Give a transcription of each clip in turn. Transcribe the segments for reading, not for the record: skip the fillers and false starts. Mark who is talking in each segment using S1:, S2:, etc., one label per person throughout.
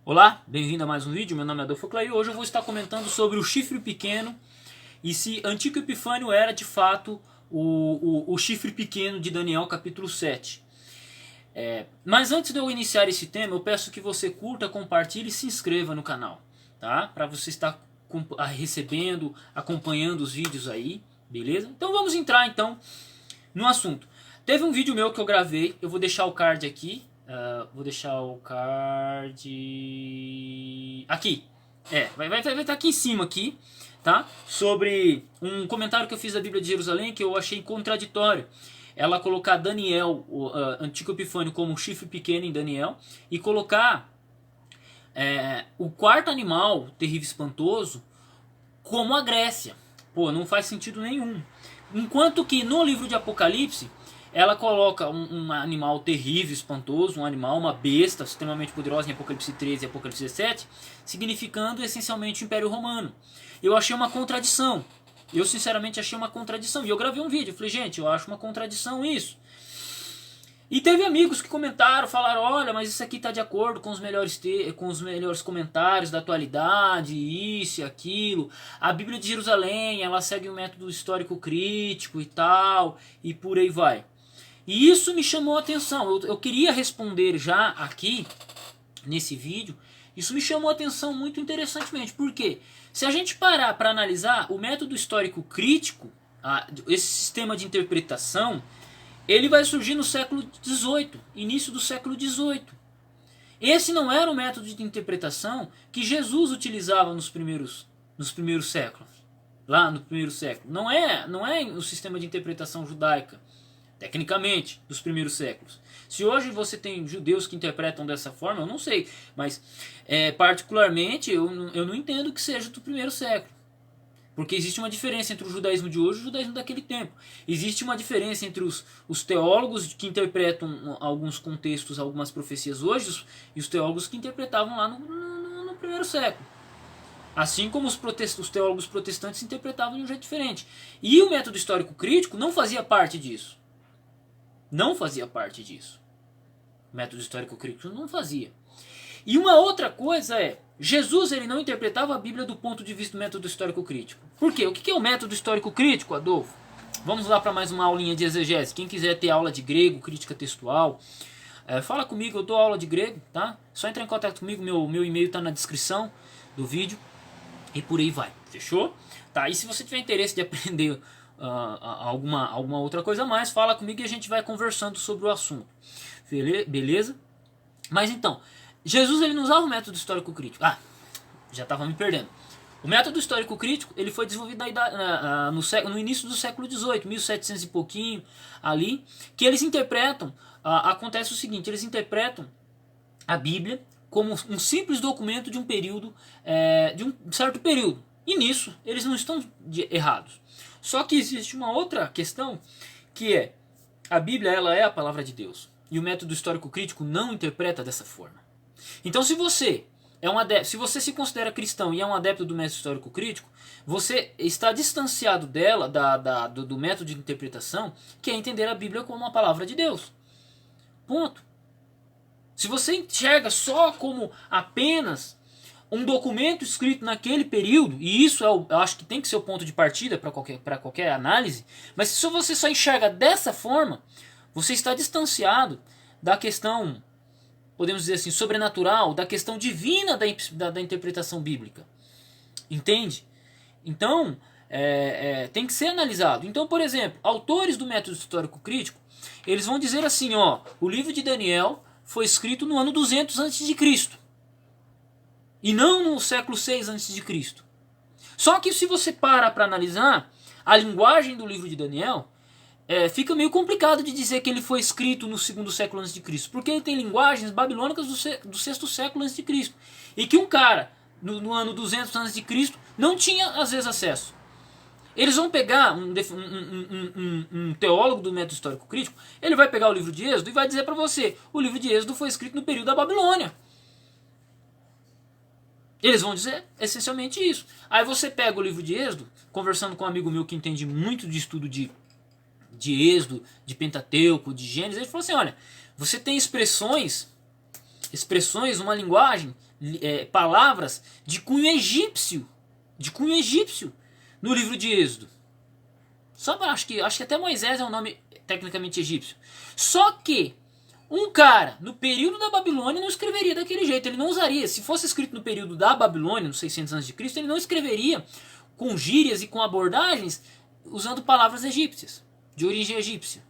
S1: Olá, bem-vindo a mais um vídeo, meu nome é Adolfo Clay e hoje eu vou estar comentando sobre o chifre pequeno e se Antíoco Epifânio era de fato o chifre pequeno de Daniel capítulo 7. Mas antes de eu iniciar esse tema, eu peço que você curta, compartilhe e se inscreva no canal, tá? Para você estar recebendo, acompanhando os vídeos aí, beleza? Então vamos entrar então no assunto. Teve um vídeo meu que eu gravei, eu vou deixar o card aqui. Vou deixar o card aqui. Vai estar aqui em cima aqui, tá? Sobre um comentário que eu fiz da Bíblia de Jerusalém que eu achei contraditório. Ela colocar Daniel, Antíoco Epifânio, como chifre pequeno em Daniel e colocar o quarto animal terrível e espantoso como a Grécia. Pô, não faz sentido nenhum. Enquanto que no livro de Apocalipse ela coloca um animal terrível, espantoso, um animal, uma besta extremamente poderosa em Apocalipse 13 e Apocalipse 17, significando essencialmente o Império Romano. Eu achei uma contradição. Eu sinceramente achei uma contradição. E eu gravei um vídeo, eu falei, gente, eu acho uma contradição isso. E teve amigos que comentaram, falaram, olha, mas isso aqui está de acordo com os melhores comentários da atualidade, isso e aquilo. A Bíblia de Jerusalém, ela segue um método histórico crítico e tal, e por aí vai. E isso me chamou a atenção. Eu queria responder já aqui, nesse vídeo, isso me chamou a atenção muito interessantemente. Por quê? Se a gente parar para analisar o método histórico crítico, esse sistema de interpretação, ele vai surgir no século XVIII, início do século XVIII. Esse não era o método de interpretação que Jesus utilizava nos primeiros séculos. Lá no primeiro século. Não é o sistema de interpretação judaica, tecnicamente, dos primeiros séculos. Se hoje você tem judeus que interpretam dessa forma, eu não sei. Mas, particularmente, eu não entendo que seja do primeiro século. Porque existe uma diferença entre o judaísmo de hoje e o judaísmo daquele tempo. Existe uma diferença entre os teólogos que interpretam alguns contextos, algumas profecias hoje, e os teólogos que interpretavam lá no primeiro século. Assim como os teólogos protestantes interpretavam de um jeito diferente. E o método histórico crítico não fazia parte disso. Não fazia parte disso. O método histórico crítico não fazia. E uma outra coisa é, Jesus ele não interpretava a Bíblia do ponto de vista do método histórico crítico. Por quê? O que é o método histórico crítico, Adolfo? Vamos lá para mais uma aulinha de exegese. Quem quiser ter aula de grego, crítica textual, fala comigo, eu dou aula de grego, tá? Só entrar em contato comigo, meu e-mail está na descrição do vídeo e por aí vai, fechou? Tá, e se você tiver interesse de aprender alguma outra coisa a mais, fala comigo e a gente vai conversando sobre o assunto. Beleza? Mas então, Jesus ele não usava o método histórico crítico. Já estava me perdendo. O método histórico crítico ele foi desenvolvido no início do século XVIII, 1700 e pouquinho, ali, que eles interpretam, acontece o seguinte, eles interpretam a Bíblia como um simples documento de um período, de um certo período. E nisso eles não estão errados. Só que existe uma outra questão, que é, a Bíblia ela é a palavra de Deus. E o método histórico crítico não interpreta dessa forma. Então se você se você se considera cristão e é um adepto do método histórico crítico, você está distanciado do método de interpretação, que é entender a Bíblia como uma palavra de Deus. Ponto. Se você enxerga só como apenas um documento escrito naquele período, e isso eu acho que tem que ser o ponto de partida para qualquer análise, mas se você só enxerga dessa forma, você está distanciado da questão, podemos dizer assim, sobrenatural, da questão divina da interpretação bíblica. Entende? Então, tem que ser analisado. Então, por exemplo, autores do método histórico crítico, eles vão dizer assim, o livro de Daniel foi escrito no ano 200 a.C., e não no século 6 a.C. Só que se você para analisar a linguagem do livro de Daniel, fica meio complicado de dizer que ele foi escrito no segundo século a.C., porque ele tem linguagens babilônicas do sexto século a.C., e que um cara no ano 200 a.C. não tinha às vezes acesso. Eles vão pegar um teólogo do método histórico crítico, ele vai pegar o livro de Êxodo e vai dizer para você, o livro de Êxodo foi escrito no período da Babilônia. Eles vão dizer essencialmente isso. Aí você pega o livro de Êxodo, conversando com um amigo meu que entende muito de estudo de Êxodo, de Pentateuco, de Gênesis, ele falou assim, olha, você tem expressões, uma linguagem palavras de cunho egípcio, no livro de Êxodo. Acho que até Moisés é um nome tecnicamente egípcio. Só que um cara, no período da Babilônia, não escreveria daquele jeito. Ele não usaria. Se fosse escrito no período da Babilônia, nos 600 a.C., ele não escreveria com gírias e com abordagens usando palavras egípcias, de origem egípcia.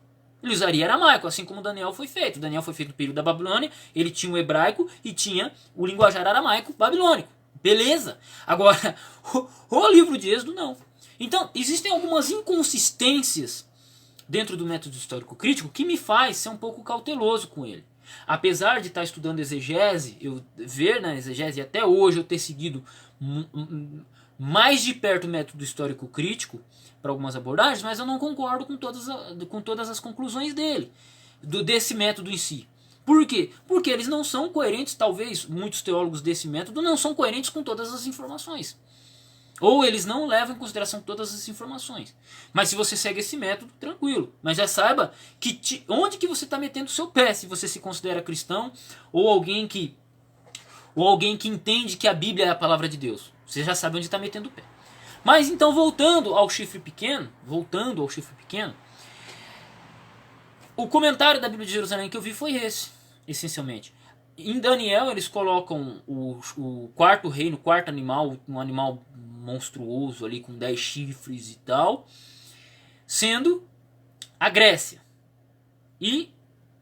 S1: Ele usaria aramaico, assim como Daniel foi feito. Daniel foi feito no período da Babilônia, ele tinha o hebraico e tinha o linguajar aramaico babilônico. Beleza. Agora, o livro de Êxodo não. Então, existem algumas inconsistências dentro do método histórico crítico que me faz ser um pouco cauteloso com ele. Apesar de estar estudando exegese, eu ver na exegese, e até hoje eu ter seguido mais de perto o método histórico crítico para algumas abordagens, mas eu não concordo com todas as conclusões dele, desse método em si. Por quê? Porque eles não são coerentes, talvez muitos teólogos desse método não são coerentes com todas as informações. Ou eles não levam em consideração todas as informações. Mas se você segue esse método, tranquilo. Mas já saiba que onde que você está metendo o seu pé, se você se considera cristão ou alguém que entende que a Bíblia é a palavra de Deus. Você já sabe onde está metendo o pé. Mas então, voltando ao chifre pequeno, o comentário da Bíblia de Jerusalém que eu vi foi esse, essencialmente. Em Daniel eles colocam o quarto reino, o quarto animal, um animal monstruoso ali com 10 chifres e tal, sendo a Grécia. E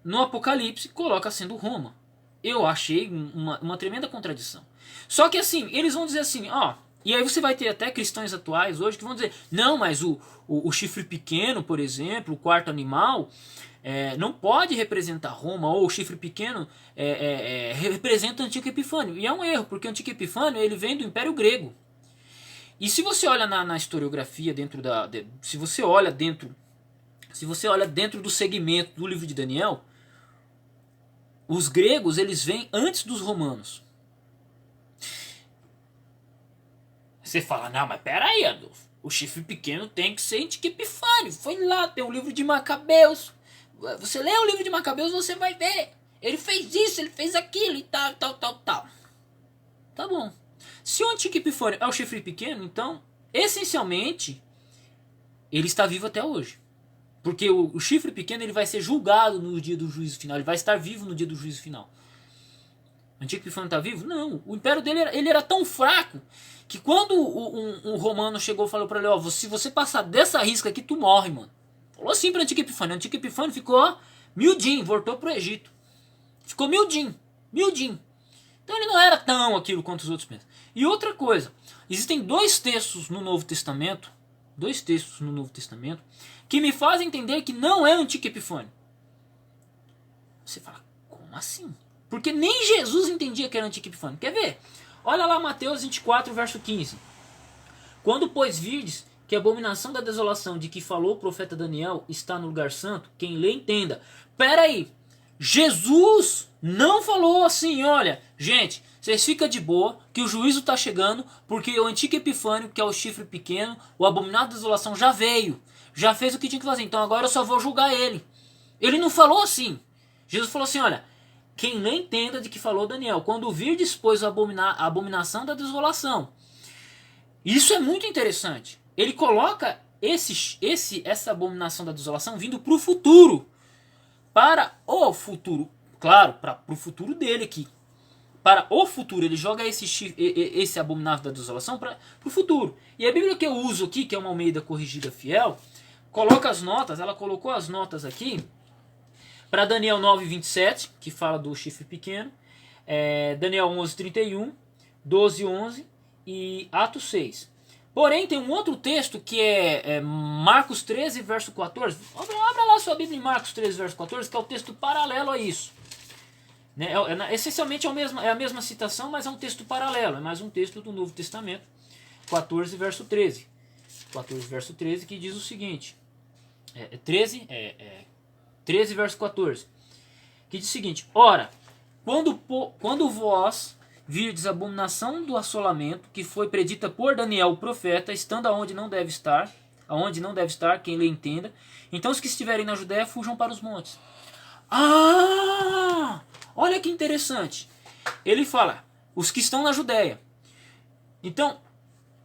S1: no Apocalipse coloca sendo Roma. Eu achei uma tremenda contradição. Só que assim, eles vão dizer assim, ó, e aí você vai ter até cristãos atuais hoje que vão dizer, não, mas o chifre pequeno, por exemplo, o quarto animal, não pode representar Roma, ou o chifre pequeno representa o Antigo Epifânio. E é um erro, porque o Antigo Epifânio ele vem do Império Grego. E se você olha na historiografia, se você olha dentro do segmento do livro de Daniel, os gregos eles vêm antes dos romanos. Você fala, não, mas peraí, Adolfo, o chifre pequeno tem que ser Antigo Epifânio. Foi lá, tem o livro de Macabeus. Você lê o livro de Macabeus, você vai ver. Ele fez isso, ele fez aquilo e tal. Tá bom. Se o Antigo Epifânio é o chifre pequeno, então, essencialmente, ele está vivo até hoje. Porque o chifre pequeno ele vai ser julgado no dia do juízo final. Ele vai estar vivo no dia do juízo final. O Antigo Epifânio está vivo? Não. O império dele ele era tão fraco que quando um romano chegou e falou para ele, ó, se você passar dessa risca aqui, tu morre, mano. Falou assim para o Antigo Epifânio. O Antigo Epifânio ficou miudinho, voltou pro Egito. Ficou miudinho. Então ele não era tão aquilo quanto os outros pensam. E outra coisa, existem dois textos no Novo Testamento, que me fazem entender que não é Antigo Epifânio. Você fala, como assim? Porque nem Jesus entendia que era Antigo Epifânio. Quer ver? Olha lá Mateus 24, verso 15. Quando, pois, virdes que a abominação da desolação de que falou o profeta Daniel está no lugar santo, quem lê entenda. Pera aí, Jesus não falou assim, olha, gente, vocês ficam de boa, que o juízo está chegando, porque o Antigo Epifânio, que é o chifre pequeno, o abominado da desolação já veio, já fez o que tinha que fazer, então agora eu só vou julgar ele. Ele não falou assim. Jesus falou assim, olha, quem lê entenda de que falou Daniel, quando vir dispôs a abominação da desolação. Isso é muito interessante. Ele coloca essa abominação da desolação vindo para o futuro. Para o futuro. Claro, para o futuro dele aqui. Para o futuro. Ele joga esse abominável da desolação para o futuro. E a Bíblia que eu uso aqui, que é uma Almeida Corrigida Fiel, coloca as notas, ela colocou as notas aqui para Daniel 9:27, que fala do chifre pequeno, Daniel 11:31, 12:11 e Atos 6. Porém, tem um outro texto que é Marcos 13, verso 14. Abra lá sua Bíblia em Marcos 13, verso 14, que é o texto paralelo a isso. Né? Essencialmente é a mesma citação, mas é um texto paralelo. É mais um texto do Novo Testamento, 14, verso 13. 14, verso 13, que diz o seguinte. 13, verso 14. Que diz o seguinte. Ora, quando vós virdes a abominação do assolamento, que foi predita por Daniel o profeta, estando aonde não deve estar, quem lhe entenda, então os que estiverem na Judéia fujam para os montes. Olha que interessante. Ele fala, os que estão na Judéia. Então,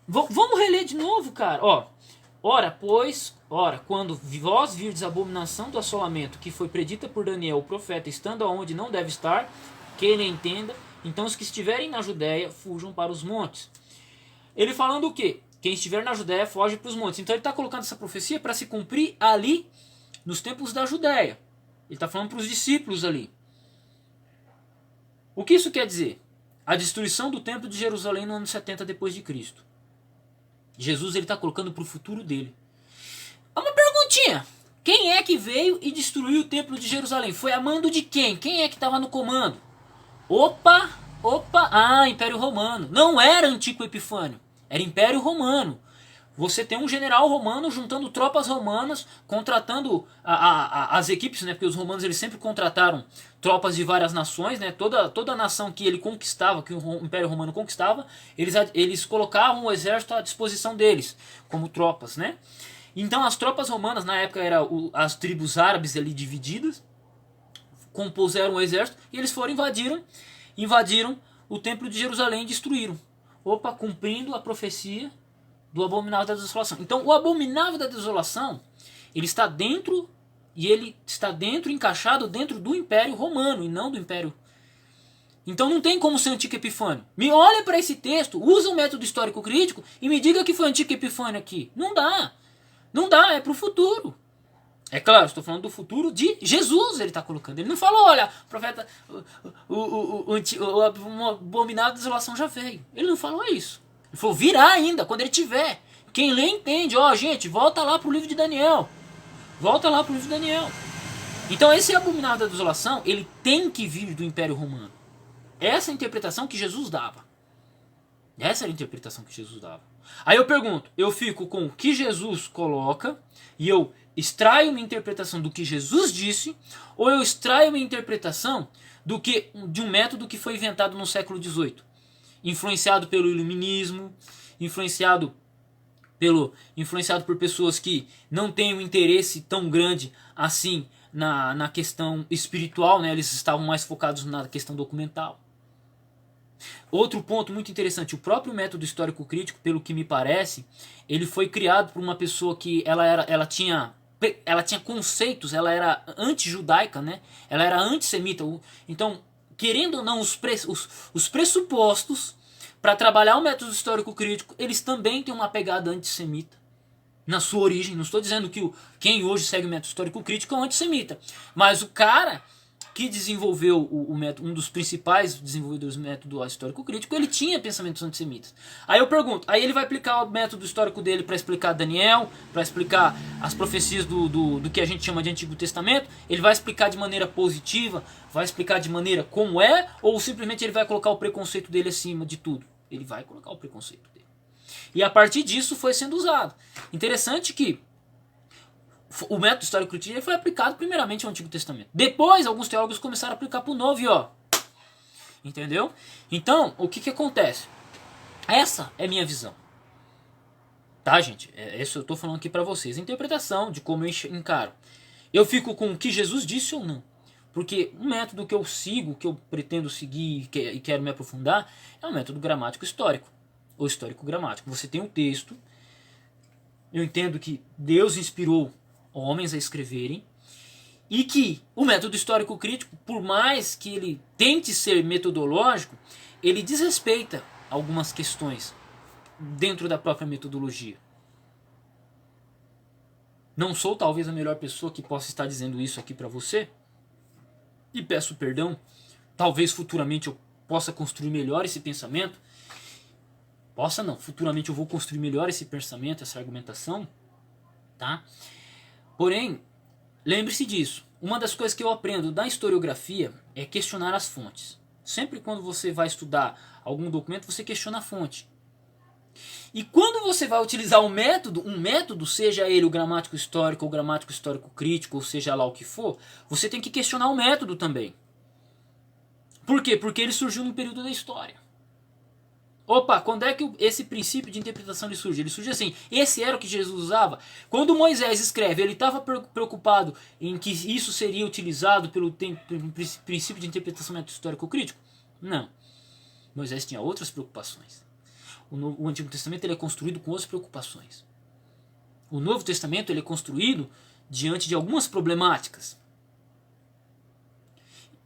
S1: vamos reler de novo, cara. Ó, ora, quando vós virdes a abominação do assolamento que foi predita por Daniel, o profeta, estando aonde não deve estar, que ele entenda, então os que estiverem na Judéia fujam para os montes. Ele falando o quê? Quem estiver na Judéia foge para os montes. Então ele está colocando essa profecia para se cumprir ali, nos tempos da Judéia. Ele está falando para os discípulos ali. O que isso quer dizer? A destruição do templo de Jerusalém no ano 70 depois de Cristo. Jesus ele está colocando para o futuro dele. Uma perguntinha. Quem é que veio e destruiu o templo de Jerusalém? Foi a mando de quem? Quem é que estava no comando? Opa, Império Romano. Não era Antíoco Epifânio. Era Império Romano. Você tem um general romano juntando tropas romanas, contratando as equipes, né? Porque os romanos eles sempre contrataram tropas de várias nações, né? Toda nação que ele conquistava, que o Império Romano conquistava, eles colocavam o exército à disposição deles, como tropas, né? Então as tropas romanas, na época eram as tribos árabes ali divididas, compuseram o exército e eles foram invadiram o templo de Jerusalém e destruíram. Opa, cumprindo a profecia do abominável da desolação. Então, o abominável da desolação, ele está dentro, encaixado dentro do Império Romano, e não do Império. Então não tem como ser Antíoco Epifânio. Me olha para esse texto, usa o método histórico crítico e me diga que foi Antíoco Epifânio aqui. Não dá. Não dá, é para o futuro. É claro, estou falando do futuro de Jesus, ele está colocando. Ele não falou, olha, profeta, o abominável da desolação já veio. Ele não falou isso. Ele falou, virá ainda, quando ele tiver. Quem lê entende. Ó, gente, volta lá pro livro de Daniel. Volta lá pro livro de Daniel. Então esse abominável da desolação, ele tem que vir do Império Romano. Essa é a interpretação que Jesus dava. Essa era a interpretação que Jesus dava. Aí eu pergunto, eu fico com o que Jesus coloca e eu extraio minha interpretação do que Jesus disse, ou eu extraio minha interpretação de um método que foi inventado no século XVIII, influenciado pelo iluminismo, influenciado por pessoas que não têm um interesse tão grande assim na questão espiritual, né? Eles estavam mais focados na questão documental. Outro ponto muito interessante, o próprio método histórico crítico, pelo que me parece, ele foi criado por uma pessoa que ela tinha conceitos, ela era anti-judaica, né? Ela era antissemita. Então, querendo ou não, os pressupostos para trabalhar o método histórico crítico, eles também têm uma pegada antissemita na sua origem. Não estou dizendo que quem hoje segue o método histórico crítico é um antissemita, mas o cara que desenvolveu o método, um dos principais desenvolvedores do método histórico crítico, ele tinha pensamentos antissemitas. Aí eu pergunto, aí ele vai aplicar o método histórico dele para explicar Daniel, para explicar as profecias do que a gente chama de Antigo Testamento? Ele vai explicar de maneira positiva, vai explicar de maneira como é, ou simplesmente ele vai colocar o preconceito dele acima de tudo? Ele vai colocar o preconceito dele. E a partir disso foi sendo usado. Interessante que o método histórico crítico foi aplicado primeiramente ao Antigo Testamento. Depois, alguns teólogos começaram a aplicar para o Novo e ó. Entendeu? Então, o que acontece? Essa é a minha visão. Tá, gente? Isso eu estou falando aqui para vocês. Interpretação de como eu encaro. Eu fico com o que Jesus disse ou não. Porque o método que eu sigo, que eu pretendo seguir e quero me aprofundar, é o método gramático histórico. Ou histórico gramático. Você tem um texto. Eu entendo que Deus inspirou homens a escreverem, e que o método histórico crítico, por mais que ele tente ser metodológico, ele desrespeita algumas questões dentro da própria metodologia. Não sou talvez a melhor pessoa que possa estar dizendo isso aqui para você, e peço perdão. Talvez futuramente eu possa construir melhor esse pensamento. Possa não, futuramente eu vou construir melhor esse pensamento, essa argumentação, tá? Porém, lembre-se disso. Uma das coisas que eu aprendo da historiografia é questionar as fontes. Sempre quando você vai estudar algum documento, você questiona a fonte. E quando você vai utilizar um método, seja ele o gramático histórico, ou gramático histórico crítico, ou seja lá o que for, você tem que questionar o método também. Por quê? Porque ele surgiu num período da história. Opa, quando é que esse princípio de interpretação ele surge? Ele surge assim, esse era o que Jesus usava. Quando Moisés escreve, ele estava preocupado em que isso seria utilizado pelo princípio de interpretação histórico crítico? Não. Moisés tinha outras preocupações. O Antigo Testamento ele é construído com outras preocupações. O Novo Testamento ele é construído diante de algumas problemáticas.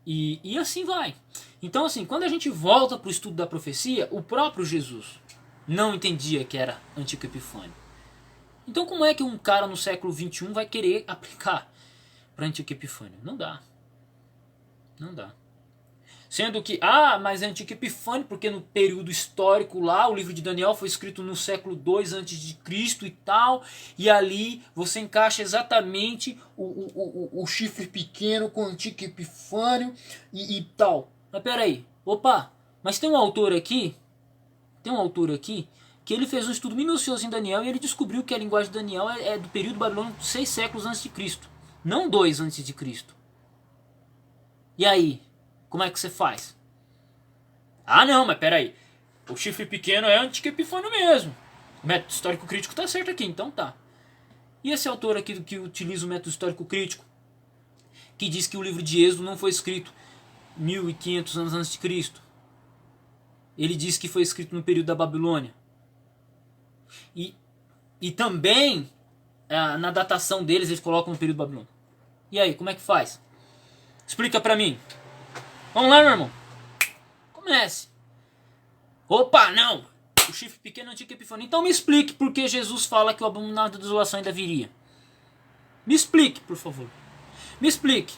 S1: E assim vai. Então, assim, quando a gente volta para o estudo da profecia, o próprio Jesus não entendia que era Antíoco Epifânio. Então, como é que um cara no século XXI vai querer aplicar para Antíoco Epifânio? Não dá. Não dá. Sendo que, mas é Antíoco Epifânio, porque no período histórico lá, o livro de Daniel foi escrito no século II a.C. e tal, e ali você encaixa exatamente o chifre pequeno com o Antíoco Epifânio e tal. Mas peraí, mas tem um autor aqui que ele fez um estudo minucioso em Daniel e ele descobriu que a linguagem de Daniel é do período babilônico 6 séculos antes de Cristo, não 2 antes de Cristo. E aí, como é que você faz? Não, mas peraí, o chifre pequeno é Antíoco Epifânio mesmo. O método histórico crítico está certo aqui, então tá. E esse autor aqui que utiliza o método histórico crítico, que diz que o livro de Êxodo não foi escrito 1500 anos antes de Cristo. Ele diz que foi escrito no período da Babilônia. E também, na datação deles, eles colocam no período babilônico. E aí, como é que faz? Explica pra mim. Vamos lá, meu irmão. Comece. Não. O chifre pequeno é Antíoco Epifânio. Então me explique por que Jesus fala que o abominável da desolação ainda viria. Me explique, por favor. Me explique.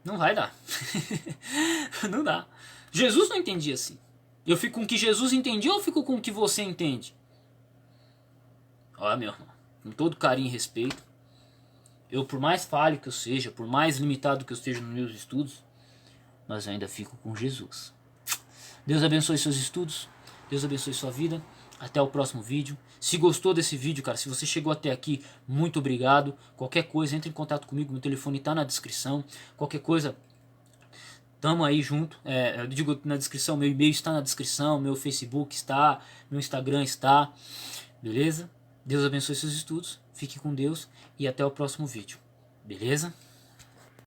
S1: Não vai dar. Não dá. Jesus não entendia assim. Eu fico com o que Jesus entendia ou eu fico com o que você entende? Meu irmão, com todo carinho e respeito, eu, por mais falho que eu seja, por mais limitado que eu esteja nos meus estudos, mas eu ainda fico com Jesus. Deus abençoe seus estudos, Deus abençoe sua vida. Até o próximo vídeo. Se gostou desse vídeo, cara, se você chegou até aqui, muito obrigado. Qualquer coisa, entre em contato comigo, meu telefone está na descrição. Qualquer coisa, tamo aí junto. Eu digo na descrição, meu e-mail está na descrição, meu Facebook está, meu Instagram está. Beleza? Deus abençoe seus estudos, fique com Deus e até o próximo vídeo. Beleza?